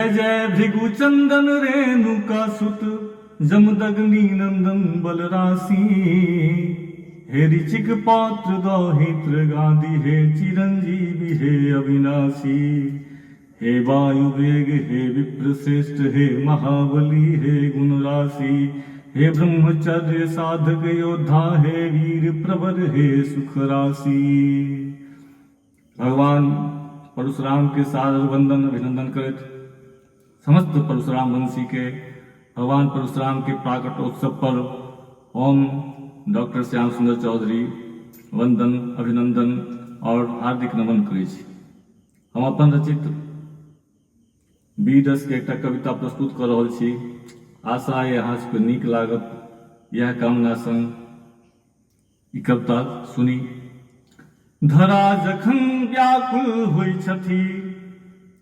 जय भृगु चंदन रेणुका सुत जमदग्नि नंदन बलरासी। हे ऋचिक पात्र दौहित्र गादी, हे चिरंजीवी हे अविनाशी। हे वायु वेग हे विप्र श्रेष्ठ, हे महाबली हे गुण राशि। हे ब्रह्मचर्य साधक योद्धा, हे वीर प्रवर हे सुख राशि। भगवान परशुराम के सादर वंदन अभिनंदन करत समस्त परशुराम वंशी के भगवान परशुराम के प्राकटोत्सव पर ओम डॉक्टर श्याम सुंदर चौधरी वंदन अभिनंदन और हार्दिक नमन करै छी। हम अपन रचित बीरस के एकटा कविता प्रस्तुत कर रहल छी। आशा है अहाँ सबके नीक लागत। यह कामना संग ई कविता सुनी। धरा जखन व्याकुल होइ छथि,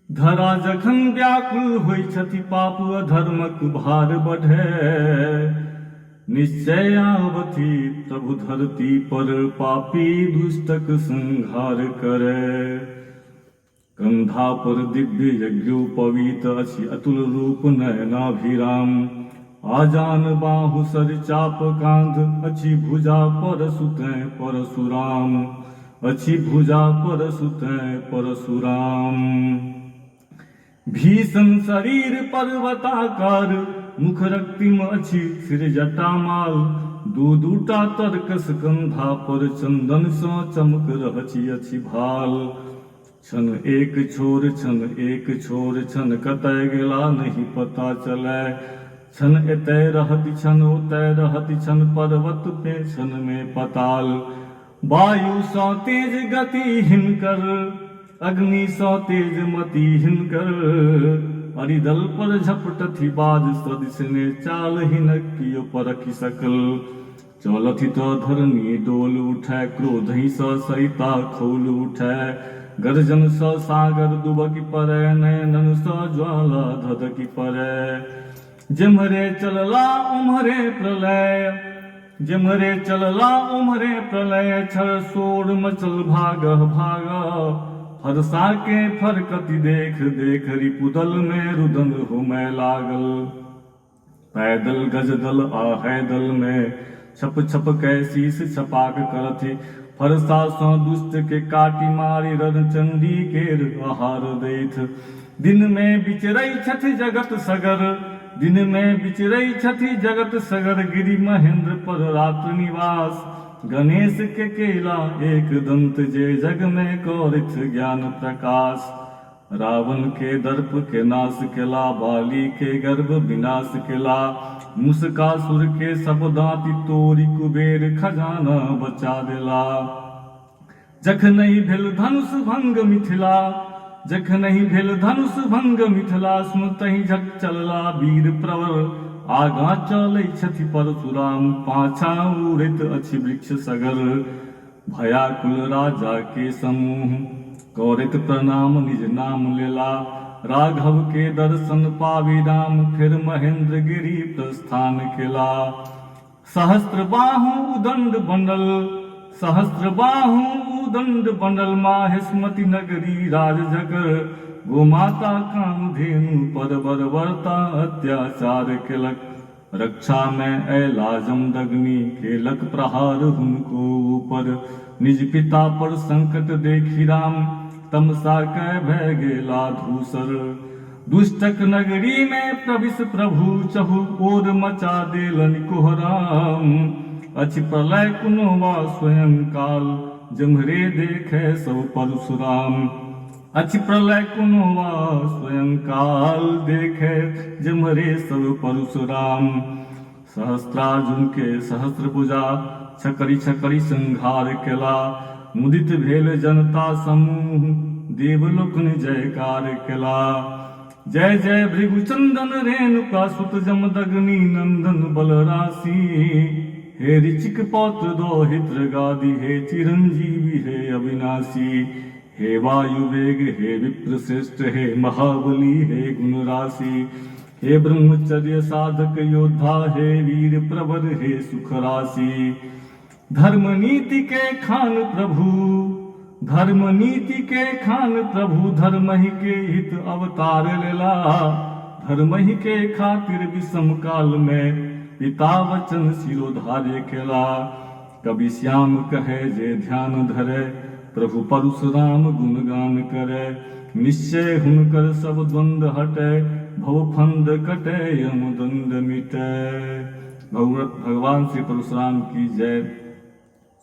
धरा जखन व्याकुल होइ छथि, पाप अधर्मक भार बढ़ै। निश्चय आवथि प्रभु धरती पर, पापी दुष्टक संहार करै। कंधा पर दिव्य यज्ञोपवीत अछि, अतुल रूप नयनाभिराम। आजान बाहु सर चाप कांध, अछि भुजा पर सुतै परशुराम। अछि भुजा पर सुतै परशुराम। भीषण शरीर पर्वताकार, मुख रक्तिम अछि सिर जटामाल। दू दूटा तरकस कंधा पर, चंदन सँ चमक रहछि अछि भाल। छन एक छोर छन एक छोर, छन कतय गेला नहीं पता चलै। छन एतय रहति छन ओतय रहति, छन पर्वत पे छन में पताल। वायु सँ तेज गति हिनकर, अग्नि सँ तेज मति हिनकर। अरिदल पर झपटथि बाज सदिस ने, चाल हिनक कियो परखि सकल। चलथि तऽ धरनी डोल उठै, क्रोधहि सँ सरिता खौल उठै। गर्जन सँ सागर दुबकि पड़ै, नयनन सँ ज्वाला धधकि पड़ै। जेम्हरे चलला ओम्हरे प्रलय, जेम्हरे चलला ओम्हरे प्रलय। छर शोर मचल भागह भागह, फरसा के फरकति देख देख। रिपुदल में रुदन हुमै लागल, पैदल गजदल आ हैदल में। छप छप कै शीस छपाक करथि, फरसा सँ दुष्ट के काटि मारि। रणचंडी केर आहार दैथ, दिन में बिचरै छथि जगत सगर। दिन में बिचरै छथि जगत सगर, गिरि महेंद्र पर रात्र निवास। गणेश के केला एक दंत, जे जग में करथ ज्ञान प्रकाश। रावण के दर्प के नाश केला, बाली के गर्भ विनाश केला। मुसकासुर के सब दाँति तोड़ि, कुबेर खजाना बचा देला। जखनहि भेल धनुष भंग मिथिला, जखनहि भेल धनुष भंग मिथिला। सुनतहि झट चलला वीर प्रवर, आगाँ चलै छथि परशुराम। पाछाँ उड़ैत अछि वृक्ष सगर, भयाकुल राजा के समूह। करैत प्रणाम निज नाम लेला, राघव के दर्शन पाबि राम। फिर महेंद्र गिरि प्रस्थान केला। सहस्त्र बाहु उदंड बंडल, सहस्त्र बाहु उदंड बंडल। माहेश्मति नगरी राजजगर, गोमाता कामधेनु पर बर्बरता अत्याचार केलक। रक्षा में अयला जमदग्नि, केलक प्रहार हुनको ऊपर। निज पिता पर संकट देखि राम, तमसा कै भय गेला धूसर। दुष्टक नगरी में प्रविश प्रभु, चहु ओर मचा देलनि कोहराम। अछि प्रलय कुनो वा स्वयं काल, जम्हरे देखै सब परशुराम। अछि प्रलय कुनो वा स्वयं काल, देखै जम्हरे सब परशुराम। सहस्त्रार्जुन के सहस्त्र भुजा, छकरी छकरी संहार केला। मुदित भेल जनता समूह, देवलोकनि जयकार केला। जय जय भृगु चंदन रेणुका सुत, जमदग्नि नंदन बलरासी। हे ऋचिक पौत्र दौहित्र गादी, हे चिरंजीवी हे अविनाशी। हे वायु वेग हे विप्र श्रेष्ठ, हे महाबली हे गुण राशि। हे ब्रह्मचर्य साधक योद्धा, हे वीर प्रवर हे सुख राशि। धर्म नीति के खान प्रभु, धर्म नीति के खान प्रभु धर्म ही के हित अवतार लेला। धर्म ही के खातिर विषम काल में पिता वचन सिरोधार्य केला। कवि श्याम कहे जे ध्यान धरे प्रभु परशुराम गुणगान करे। निश्चय हुनकर सब द्वंद्व हटे भव फंद कटे यम दंड मिटे। भगवान श्री परशुराम की जय।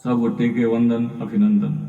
सब गोटे के वंदन अभिनंदन।